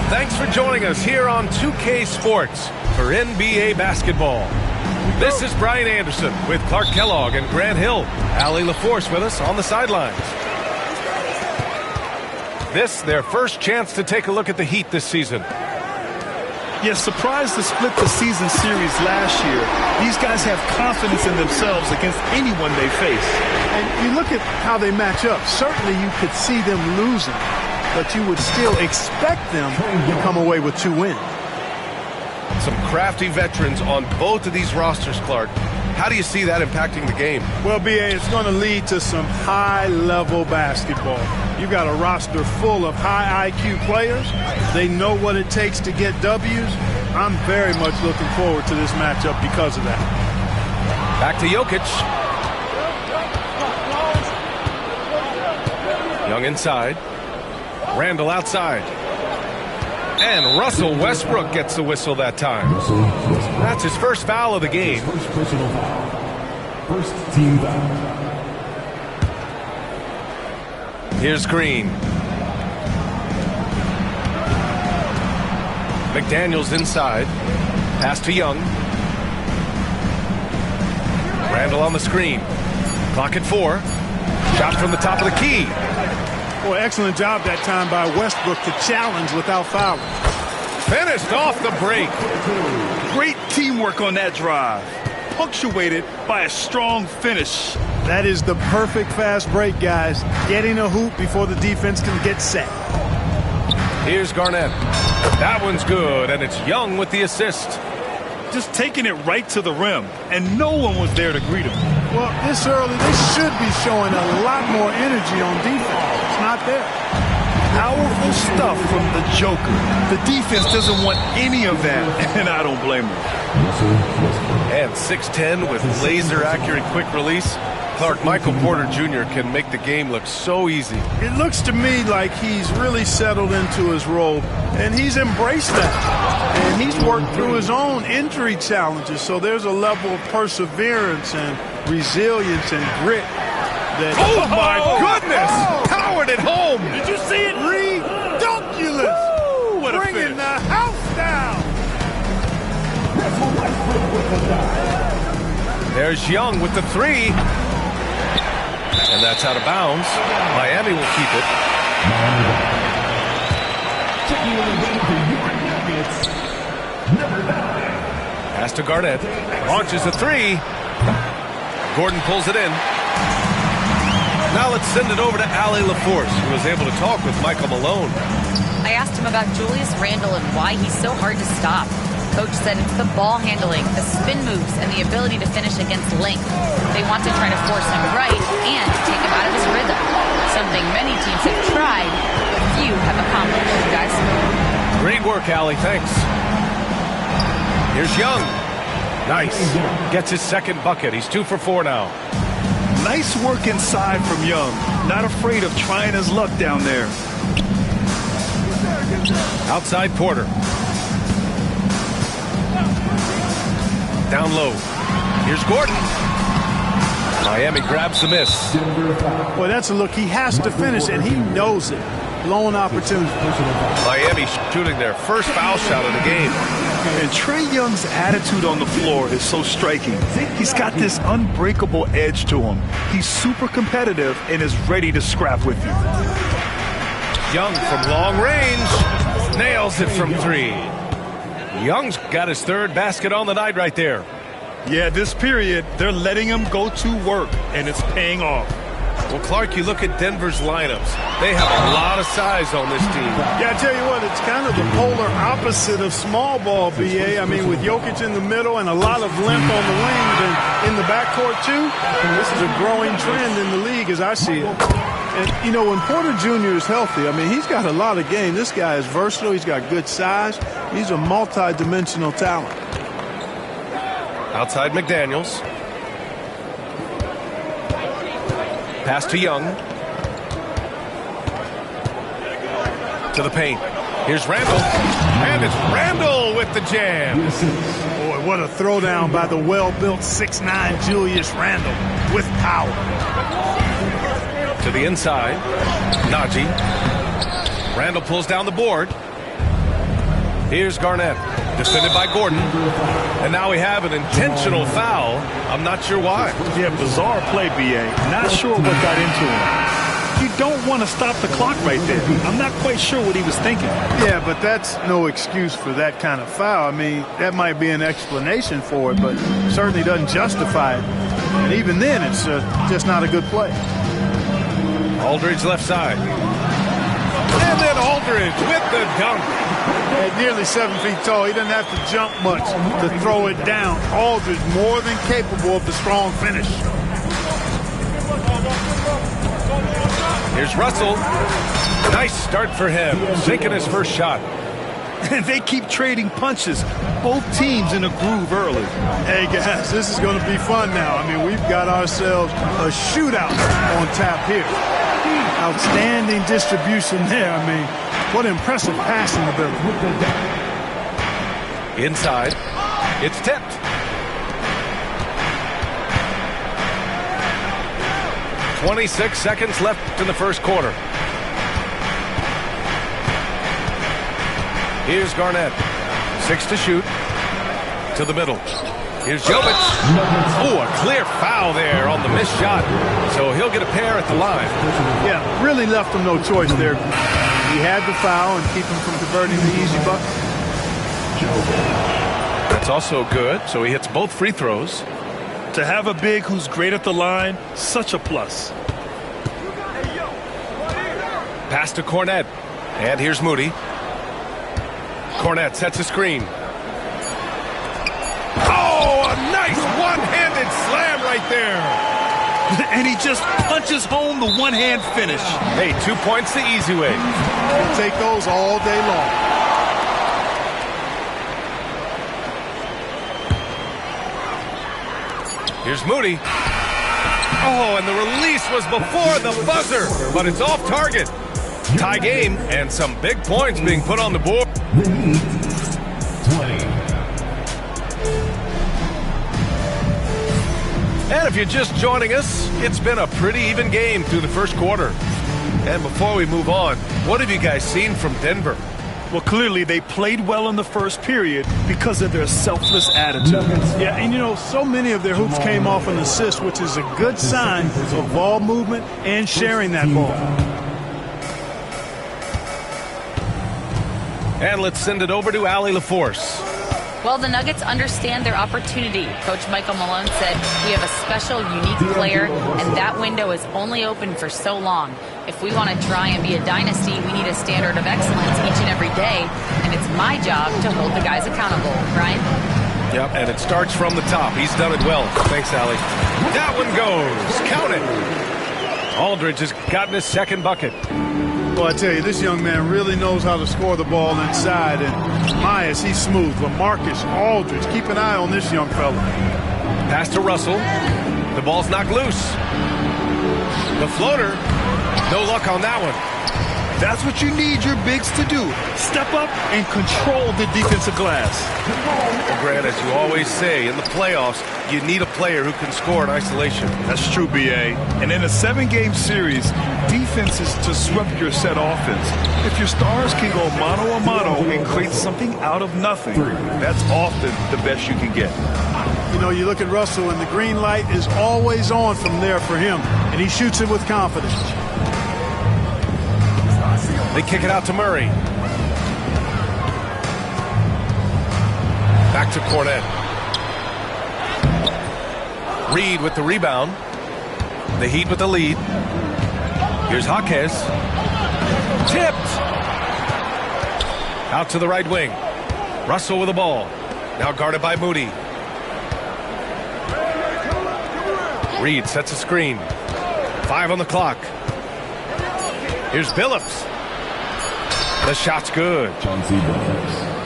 Thanks for joining us here on 2K Sports for NBA basketball. This is Brian Anderson with Clark Kellogg and Grant Hill. Allie LaForce with us on the sidelines. This, their first chance to take a look at the Heat this season. Yes, surprised to split the season series last year. These guys have confidence in themselves against anyone they face. And you look at how they match up. Certainly you could see them losing, but you would still expect them to come away with 2 wins. Some crafty veterans on both of these rosters, Clark. How do you see that impacting the game? Well, B.A., it's going to lead to some high-level basketball. You've got a roster full of high IQ players. They know what it takes to get W's. I'm very much looking forward to this matchup because of that. Back to Jokic. Young inside. Randall outside. And Russell Westbrook gets the whistle that time. That's his first foul of the game. First team foul. Here's Green. McDaniels inside. Pass to Young. Randall on the screen. Clock at 4. Shot from the top of the key. Boy, excellent job that time by Westbrook to challenge without fouling. Finished off the break. Great teamwork on that drive, punctuated by a strong finish. That is the perfect fast break, guys. Getting a hoop before the defense can get set. Here's Garnett. That one's good, and it's Young with the assist. Just taking it right to the rim, and no one was there to greet him. Well, this early, they should be showing a lot more energy on defense. It's not there. Powerful stuff from the Joker. The defense doesn't want any of that, and I don't blame them. And 6'10" with laser-accurate quick release. Clark, Michael Porter Jr. can make the game look so easy. It looks to me like he's really settled into his role, and he's embraced that. And he's worked through his own injury challenges, so there's a level of perseverance and resilience and grit that... Oh, my goodness! Powered it home! Did you see it? Redunculous! What a Bringing finish. the house down! There's Young with the 3. And that's out of bounds. Miami will keep it. Pass to Garnett. Launches a 3. Gordon pulls it in. Now let's send it over to Allie LaForce, who was able to talk with Michael Malone. I asked him about Julius Randle and why he's so hard to stop. Coach said it's the ball handling, the spin moves, and the ability to finish against length. They want to try to force him right and take him out of his rhythm. Something many teams have tried, but few have accomplished, guys. Great work, Allie. Thanks. Here's Young. Nice. Gets his second bucket. He's 2 for 4 now. Nice work inside from Young. Not afraid of trying his luck down there. Outside Porter. Down low. Here's Gordon. Miami grabs the miss. Boy, that's a look he has to finish, and he knows it. Blown opportunity. Miami shooting their first foul shot of the game. And Trae Young's attitude on the floor is so striking. He's got this unbreakable edge to him. He's super competitive and is ready to scrap with you. Young from long range. Nails it from 3. Young's got his 3rd basket on the night right there. Yeah, this period, they're letting him go to work, and it's paying off. Well, Clark, you look at Denver's lineups. They have a lot of size on this team. Yeah, I tell you what, it's kind of the polar opposite of small ball, B.A. I mean, with Jokic in the middle and a lot of length on the wings and in the backcourt, too, this is a growing trend in the league as I see it. And, you know, when Porter Jr. is healthy, I mean, he's got a lot of game. This guy is versatile. He's got good size. He's a multi-dimensional talent. Outside McDaniels. Pass to Young. To the paint. Here's Randall. And it's Randall with the jam. Boy, what a throwdown by the well-built 6'9" Julius Randle with power. To the inside. Najee. Randall pulls down the board. Here's Garnett. Defended by Gordon. And now we have an intentional foul. I'm not sure why. Yeah, bizarre play, B.A. Not sure what got into him. You don't want to stop the clock right there. I'm not quite sure what he was thinking. Yeah, but that's no excuse for that kind of foul. I mean, that might be an explanation for it, but certainly doesn't justify it. And even then, it's just not a good play. Aldridge left side. And then Aldridge with the dunk. At nearly 7 feet tall, he doesn't have to jump much to throw it down. Aldridge more than capable of the strong finish. Here's Russell. Nice start for him. Sinking his first shot. And they keep trading punches. Both teams in a groove early. Hey, guys, this is going to be fun now. I mean, we've got ourselves a shootout on tap here. Outstanding distribution there. I mean, what impressive passing ability. Inside. It's tipped. .26 seconds left in the first quarter. Here's Garnett. 6 to shoot. To the middle. Here's Jovic. Oh, a clear foul there on the missed shot. So he'll get a pair at the line. Yeah, really left him no choice there. He had the foul and keep him from converting the easy bucket. That's also good. So he hits both free throws. To have a big who's great at the line, such a plus. Pass to Cornette. And here's Moody. Cornette sets a screen. Oh, a nice one-handed slam right there. And he just punches home the one-hand finish. Hey, 2 points the easy way. We'll take those all day long. Here's Moody. Oh, and the release was before the buzzer, but it's off target. Tie game and some big points being put on the board. The Heat, 20. And if you're just joining us, it's been a pretty even game through the first quarter. And before we move on, what have you guys seen from Denver? Well, clearly they played well in the first period because of their selfless attitude. Yeah, and you know, so many of their hoops came off an assist, which is a good sign of ball movement and sharing that ball. And let's send it over to Allie LaForce. Well, the Nuggets understand their opportunity. Coach Michael Malone said, we have a special, unique player, and that window is only open for so long. If we want to try and be a dynasty, we need a standard of excellence each and every day, and it's my job to hold the guys accountable. Brian? Yep, and it starts from the top. He's done it well. Thanks, Allie. That one goes. Count it. Aldridge has gotten his second bucket. Well, I tell you, this young man really knows how to score the ball inside. And Myers, he's smooth. LaMarcus Aldridge, keep an eye on this young fella. Pass to Russell. The ball's knocked loose. The floater. No luck on that one. That's what you need your bigs to do. Step up and control the defensive glass. Well, Grant, as you always say, in the playoffs, you need a player who can score in isolation. That's true, B.A. And in a 7-game series, defense is to disrupt your set offense. If your stars can go mano-a-mano and create something out of nothing, that's often the best you can get. You know, you look at Russell, and the green light is always on from there for him, and he shoots it with confidence. They kick it out to Murray. Back to Cornette. Reed with the rebound. The Heat with the lead. Here's Jaquez. Tipped. Out to the right wing. Russell with the ball. Now guarded by Moody. Reed sets a screen. 5 on the clock. Here's Billups. The shot's good.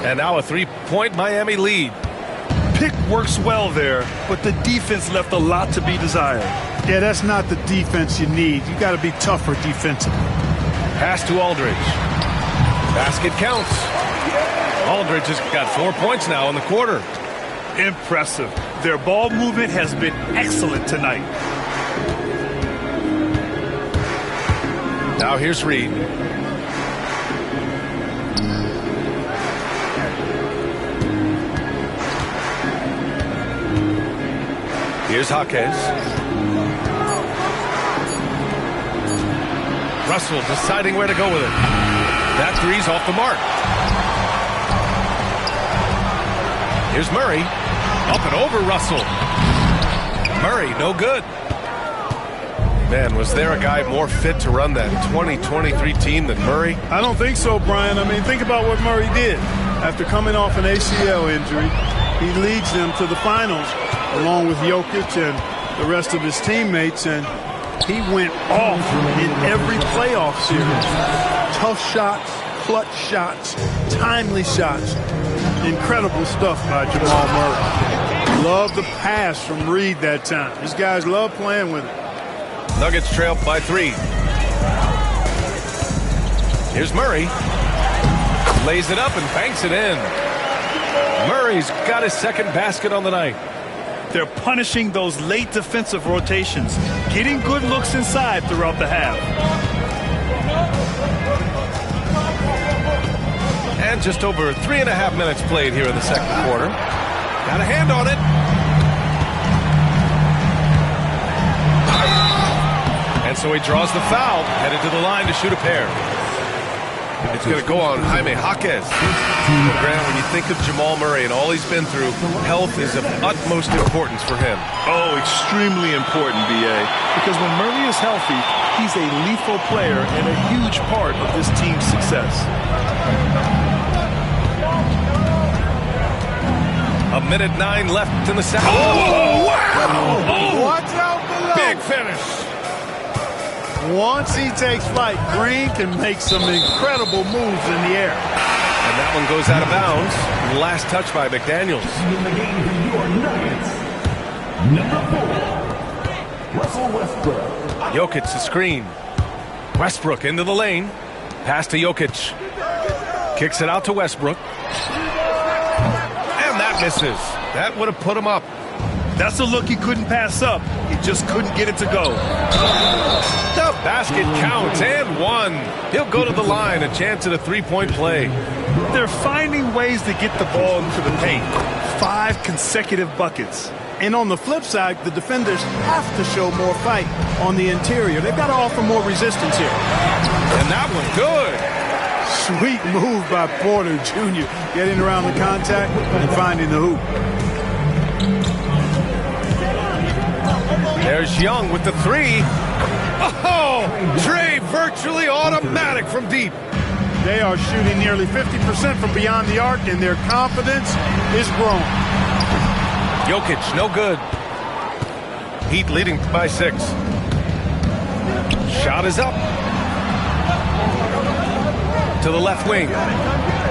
And now a 3-point Miami lead. pick works well there, but the defense left a lot to be desired. Yeah, that's not the defense you need. You got to be tougher defensively. Pass to Aldridge. Basket counts. Aldridge has got 4 points now in the quarter. Impressive. Their ball movement has been excellent tonight. Now here's Reed. Here's Jaquez. Russell deciding where to go with it. That three's off the mark. Here's Murray. Up and over Russell. Murray, no good. Man, was there a guy more fit to run that 2023 team than Murray? I don't think so, Brian. I mean, think about what Murray did. After coming off an ACL injury, he leads them to the finals along with Jokic and the rest of his teammates, and he went off in every playoff series. Tough shots, clutch shots, timely shots. Incredible stuff by Jamal Murray. Love the pass from Reed that time. These guys love playing with him. Nuggets trail by 3. Here's Murray. Lays it up and banks it in. Murray's got his second basket on the night. They're punishing those late defensive rotations, getting good looks inside throughout the half. And just over 3.5 minutes played here in the second quarter. Got a hand on it. And so he draws the foul, headed to the line to shoot a pair. It's going to go on Jaime Jaquez. Well, Grant, when you think of Jamal Murray and all he's been through, health is of utmost importance for him. Oh, extremely important, B.A. Because when Murray is healthy, he's a lethal player and a huge part of this team's success. A minute 9 left in the second. Oh, wow! Oh, watch out below. Big finish. Once he takes flight, Green can make some incredible moves in the air. And that one goes out of bounds. Last touch by McDaniels. In the game for your Nuggets, number 4, Russell Westbrook. Jokic the screen. Westbrook into the lane. Pass to Jokic. Kicks it out to Westbrook. And that misses. That would have put him up. That's a look he couldn't pass up. He just couldn't get it to go. The basket counts and one. He'll go to the line. A chance at a three-point play. They're finding ways to get the ball into the paint. 5 consecutive buckets. And on the flip side, the defenders have to show more fight on the interior. They've got to offer more resistance here. And that one good. Sweet move by Porter Jr. Getting around the contact and finding the hoop. There's Young with the 3. Oh, Trey virtually automatic from deep. They are shooting nearly 50% from beyond the arc, and their confidence is growing. Jokic, no good. Heat leading by 6. Shot is up. To the left wing.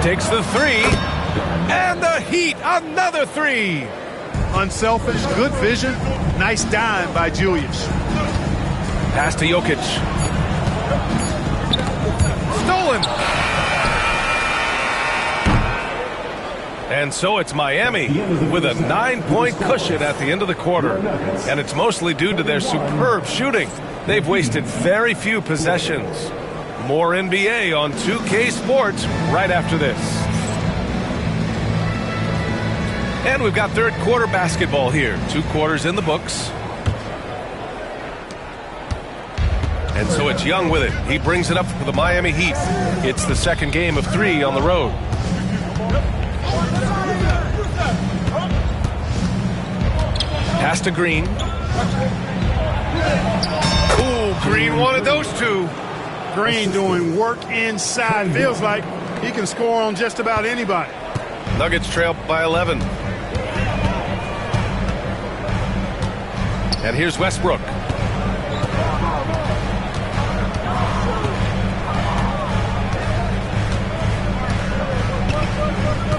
Takes the 3. And the Heat, another 3. Unselfish, good vision. Nice dime by Julius. Pass to Jokic. Stolen. And so it's Miami with a 9-point cushion at the end of the quarter. And it's mostly due to their superb shooting. They've wasted very few possessions. More NBA on 2K Sports right after this. And we've got third quarter basketball here. 2 quarters in the books. And so it's Young with it. He brings it up for the Miami Heat. It's the second game of 3 on the road. Pass to Green. Ooh, Green wanted those 2. Green doing work inside. Feels like he can score on just about anybody. Nuggets trail by 11. And here's Westbrook.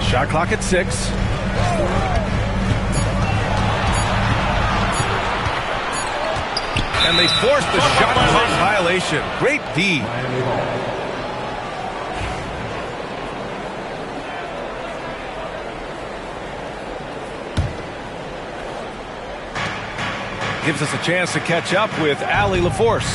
Shot clock at 6. And they forced the shot clock violation. Great D. Gives us a chance to catch up with Allie LaForce.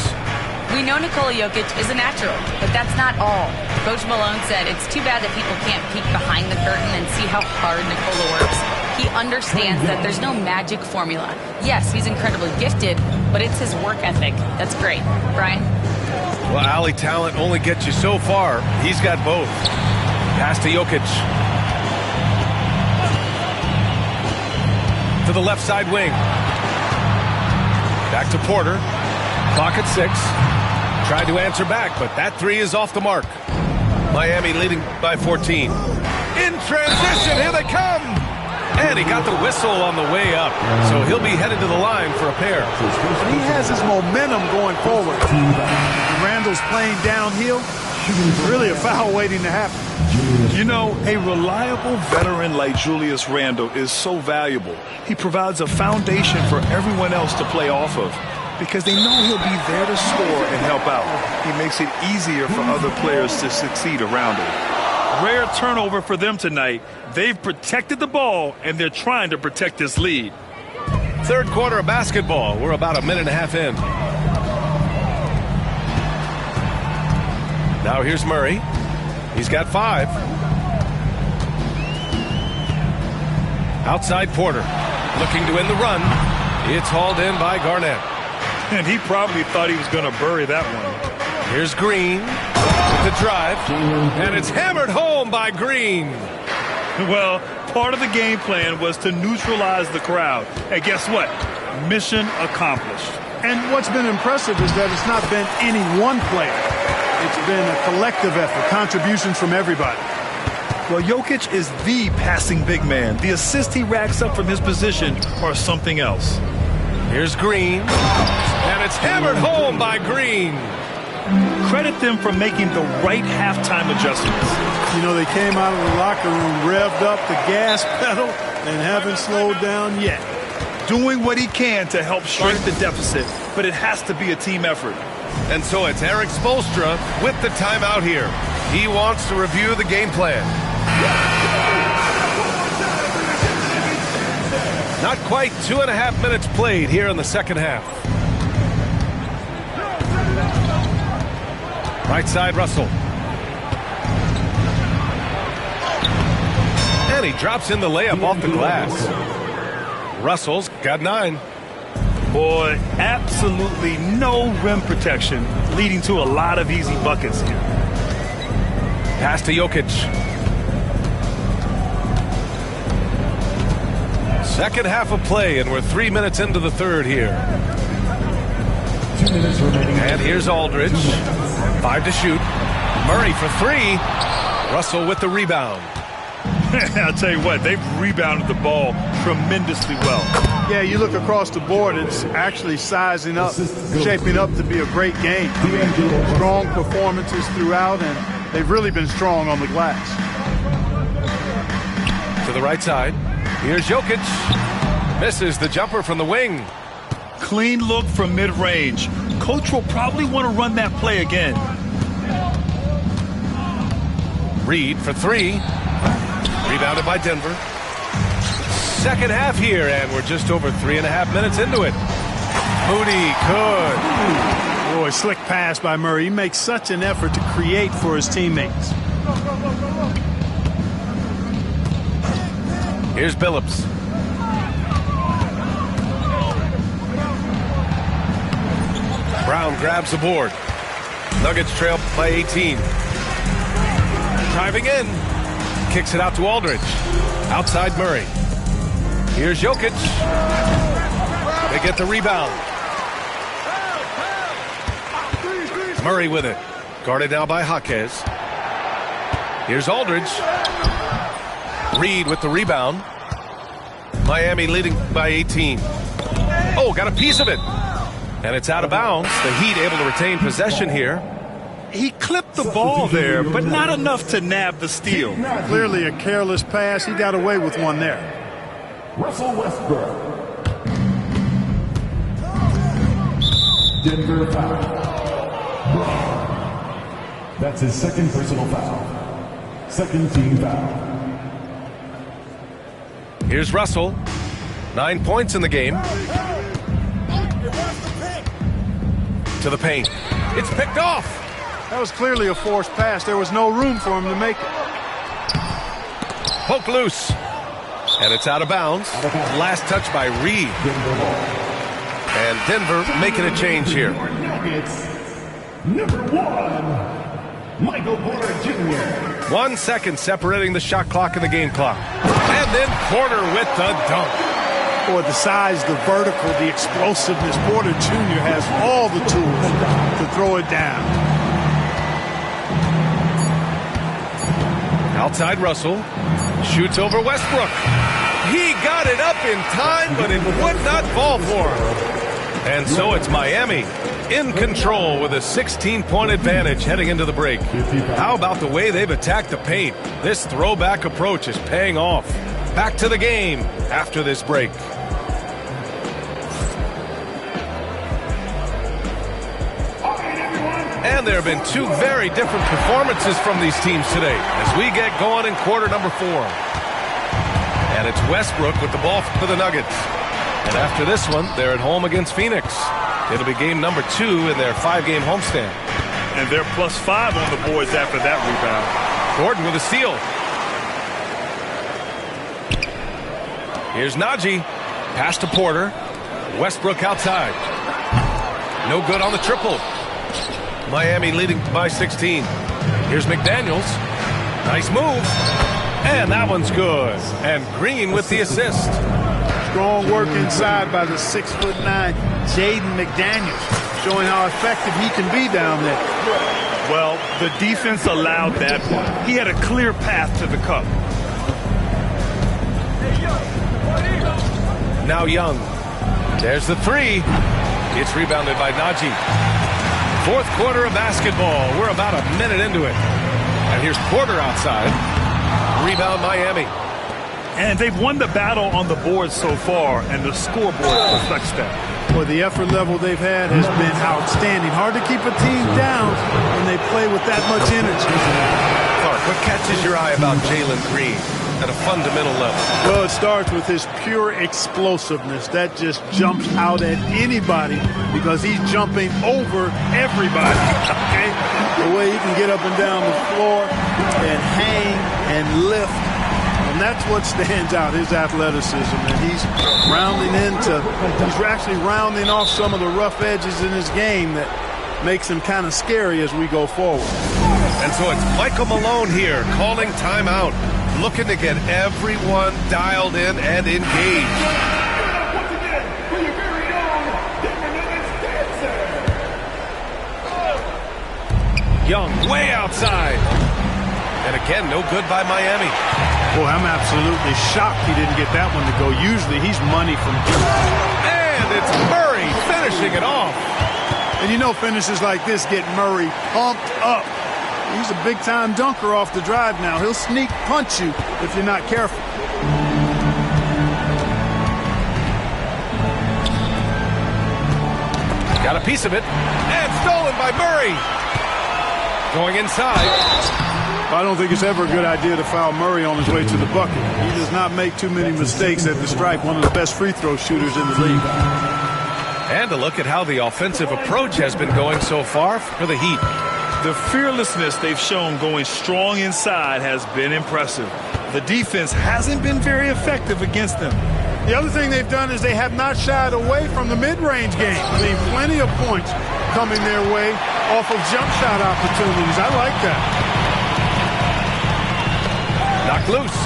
We know Nikola Jokic is a natural, but that's not all. Coach Malone said it's too bad that people can't peek behind the curtain and see how hard Nikola works. He understands that there's no magic formula. Yes, he's incredibly gifted, but it's his work ethic. That's great. Brian? Well, Allie, talent only gets you so far. He's got both. Pass to Jokic. To the left side wing. Back to Porter. Clock at 6. Tried to answer back, but that three is off the mark. Miami leading by 14. In transition, here they come! And he got the whistle on the way up, so he'll be headed to the line for a pair. He has his momentum going forward. Randall's playing downhill. Really a foul waiting to happen. You know, a reliable veteran like Julius Randle is so valuable. He provides a foundation for everyone else to play off of because they know he'll be there to score and help out. He makes it easier for other players to succeed around him. Rare turnover for them tonight. They've protected the ball, and they're trying to protect this lead. Third quarter of basketball. We're about a minute and a half in. Now here's Murray. He's got 5. Outside Porter. Looking to win the run. It's hauled in by Garnett. And he probably thought he was going to bury that one. Here's Green with the drive. And it's hammered home by Green. Well, part of the game plan was to neutralize the crowd. And guess what? Mission accomplished. And what's been impressive is that it's not been any one player. It's been a collective effort, contributions from everybody. Well, Jokic is the passing big man. The assists he racks up from his position are something else. Here's Green. And it's hammered home by Green. Credit them for making the right halftime adjustments. You know, they came out of the locker room, revved up the gas pedal, and haven't slowed down yet. Doing what he can to help shrink the deficit, but it has to be a team effort. And so it's Eric Spoelstra with the timeout here. He wants to review the game plan. Not quite 2.5 minutes played here in the second half. Right side, Russell. And he drops in the layup off the glass. Russell's got 9. Boy, absolutely no rim protection, leading to a lot of easy buckets here. Pass to Jokic. Second half of play, and we're 3 minutes into the third here. 2 minutes remaining. And here's Aldridge. 5 to shoot. Murray for 3. Russell with the rebound. I'll tell you what, they've rebounded the ball tremendously well. Yeah, you look across the board, it's actually sizing up, shaping up to be a great game. I mean, strong performances throughout, and they've really been strong on the glass. To the right side. Here's Jokic. Misses the jumper from the wing. Clean look from mid-range. Coach will probably want to run that play again. Reed for 3. Rebounded by Denver. Second half here, and we're just over 3.5 minutes into it. Moody good. Boy, slick pass by Murray. He makes such an effort to create for his teammates. Here's Billups. Brown grabs the board. Nuggets trail by 18. Driving in. Kicks it out to Aldridge. Outside Murray. Here's Jokic. They get the rebound. Murray with it. Guarded now by Jaquez. Here's Aldridge. Reed with the rebound. Miami leading by 18. Oh, got a piece of it. And it's out of bounds. The Heat able to retain possession here. He clipped the ball there, but not enough to nab the steal. Clearly a careless pass. He got away with one there. Russell Westbrook. Denver foul. That's his second personal foul. Second team foul. Here's Russell. 9 points in the game. To the paint. It's picked off. That was clearly a forced pass. There was no room for him to make it. Poke loose. And it's out of bounds. Last touch by Reed. And Denver making a change here. Nuggets, number 1, Michael Porter Jr. 1 second separating the shot clock and the game clock. And then Porter with the dunk. Boy, the size, the vertical, the explosiveness. Porter Jr. has all the tools to throw it down. Outside Russell. Shoots over Westbrook. He got it up in time, but it would not fall for him. And so it's Miami in control with a 16-point advantage heading into the break. How about the way they've attacked the paint? This throwback approach is paying off. Back to the game after this break. And there have been two very different performances from these teams today as we get going in quarter number 4. And it's Westbrook with the ball for the Nuggets. And after this one, they're at home against Phoenix. It'll be game number 2 in their 5-game homestand. And they're +5 on the boards after that rebound. Gordon with a steal. Here's Najee. Pass to Porter. Westbrook outside. No good on the triple. Miami leading by 16. Here's McDaniels. Nice move. And that one's good. And Green with the assist. Strong work inside by the 6'9" Jaden McDaniels, showing how effective he can be down there. Well, the defense allowed that one. He had a clear path to the cup. Now Young. There's the 3. It's rebounded by Najee. Fourth quarter of basketball. We're about a minute into it. And here's Porter outside. Rebound Miami. And they've won the battle on the board so far, and the scoreboard reflects that. Well, the effort level they've had has been outstanding. Hard to keep a team down when they play with that much energy. Clark, what catches your eye about Jalen Green at a fundamental level? Well, it starts with his pure explosiveness. That just jumps out at anybody because he's jumping over everybody. Okay? The way he can get up and down the floor and hang and lift. And that's what stands out, his athleticism. And he's actually rounding off some of the rough edges in his game that makes him kind of scary as we go forward. And so it's Michael Malone here calling timeout, looking to get everyone dialed in and engaged. Young way outside. And again, no good by Miami. Boy, I'm absolutely shocked he didn't get that one to go. Usually he's money from deep. And it's Murray finishing it off. And you know finishes like this get Murray pumped up. He's a big-time dunker off the drive now. He'll sneak punch you if you're not careful. Got a piece of it. And stolen by Murray. Going inside. I don't think it's ever a good idea to foul Murray on his way to the bucket. He does not make too many mistakes at the stripe. One of the best free throw shooters in the league. And a look at how the offensive approach has been going so far for the Heat. The fearlessness they've shown going strong inside has been impressive. The defense hasn't been very effective against them. The other thing they've done is they have not shied away from the mid-range game. I mean, plenty of points coming their way off of jump shot opportunities. I like that. Knocked loose.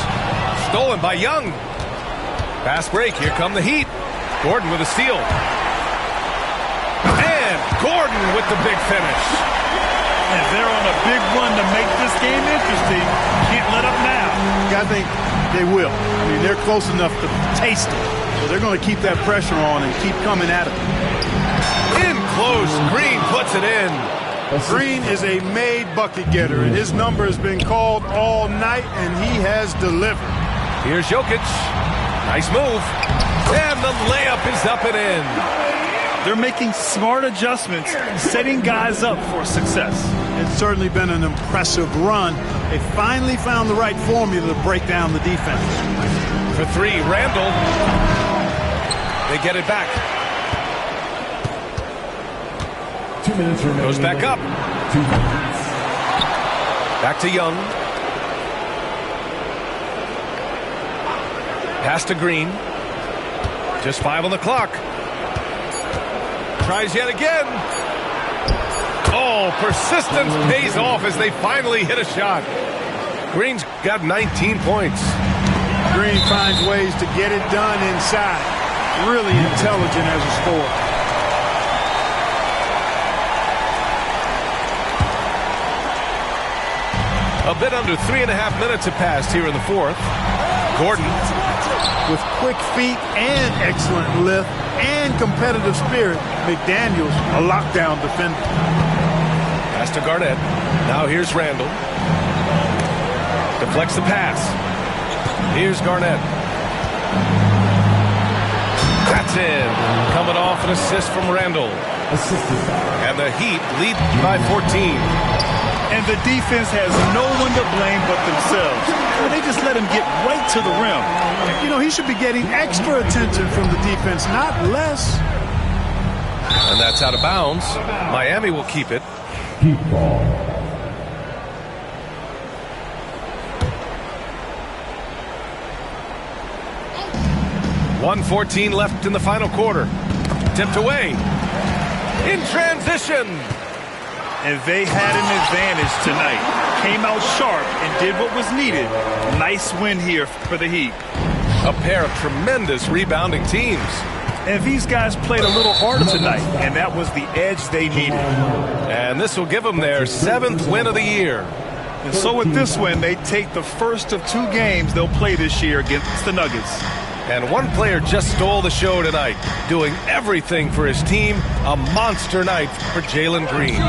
Stolen by Young. Fast break. Here come the Heat. Gordon with a steal. And Gordon with the big finish. And they're on a big run to make this game interesting. Can't let up now. I think they will. I mean, they're close enough to taste it. So they're going to keep that pressure on and keep coming at it. In close. Green puts it in. Green is a made bucket getter, and his number has been called all night, and he has delivered. Here's Jokic. Nice move. And the layup is up and in. They're making smart adjustments, setting guys up for success. It's certainly been an impressive run. They finally found the right formula to break down the defense. For three, Randall. They get it back. 2 minutes remaining. Goes back up. 2 minutes. Back to Young. Pass to Green. Just 5 on the clock. Tries yet again. Oh, persistence pays off as they finally hit a shot. Green's got 19 points. Green finds ways to get it done inside. Really intelligent as a scorer. A bit under 3.5 minutes have passed here in the fourth. Gordon. With quick feet and excellent lift and competitive spirit, McDaniels a lockdown defender. Pass to Garnett. Now here's Randall. Deflects the pass. Here's Garnett. That's in. Coming off an assist from Randall. And the Heat lead by 14. And the defense has no one to blame but themselves. They just let him get right to the rim. You know, he should be getting extra attention from the defense, not less. And that's out of bounds. Miami will keep it. Heat ball. .114 left in the final quarter. Tipped away. In transition. And they had an advantage tonight. Came out sharp and did what was needed. Nice win here for the Heat. A pair of tremendous rebounding teams. And these guys played a little harder tonight, and that was the edge they needed. And this will give them their 7th win of the year. And so with this win, they take the first of 2 games they'll play this year against the Nuggets. And one player just stole the show tonight, doing everything for his team. A monster night for Jalen Green.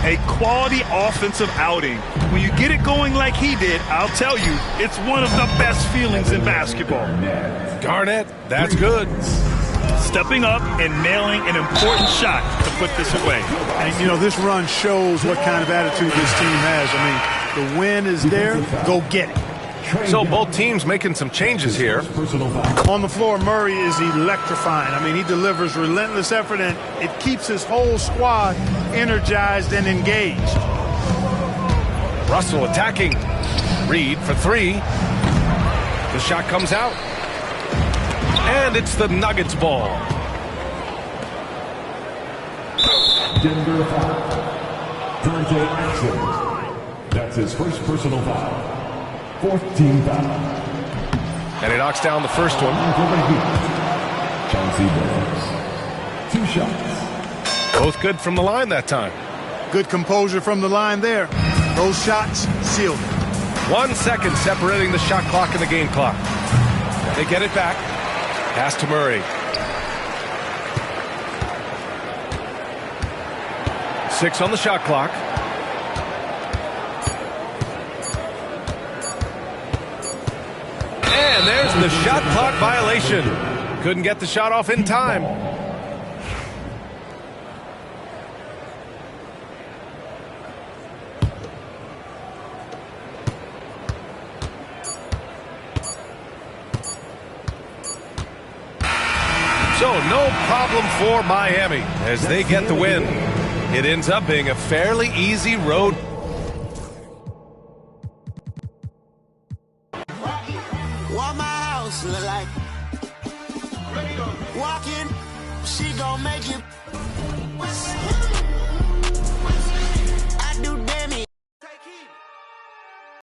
A quality offensive outing. When you get it going like he did, I'll tell you, it's one of the best feelings in basketball. Garnett, that's good. Stepping up and nailing an important shot to put this away. And, you know, this run shows what kind of attitude this team has. I mean, the win is there. Go get it. So both teams making some changes here. On the floor, Murray is electrifying. I mean, he delivers relentless effort, and it keeps his whole squad energized and engaged. Russell attacking. Reed for 3. The shot comes out. And it's the Nuggets ball. Denver foul. Dante Axel. That's his first personal foul. 4th team foul. And he knocks down the first one. Chauncey Billups. 2 shots. Both good from the line that time. Good composure from the line there. Those shots sealed. 1 second separating the shot clock and the game clock. They get it back. Pass to Murray. 6 on the shot clock. And there's the shot clock violation. Couldn't get the shot off in time. So no problem for Miami as they get the win. It ends up being a fairly easy road. What my house look like? Walking, she gon' make you